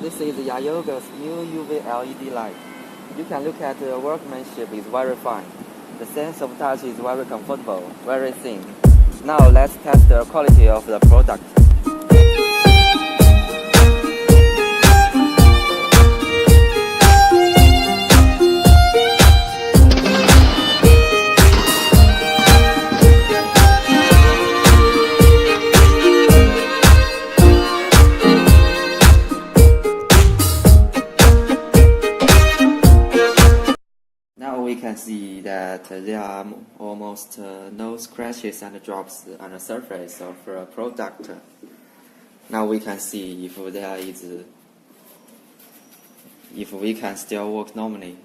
This is Yayoge's new UV LED light. You can look at the workmanship is very fine. The sense of touch is very comfortable, very thin. Now let's test the quality of the product. Now we can see that there are almost no scratches and drops on the surface of the product. Now we can see if we can still work normally.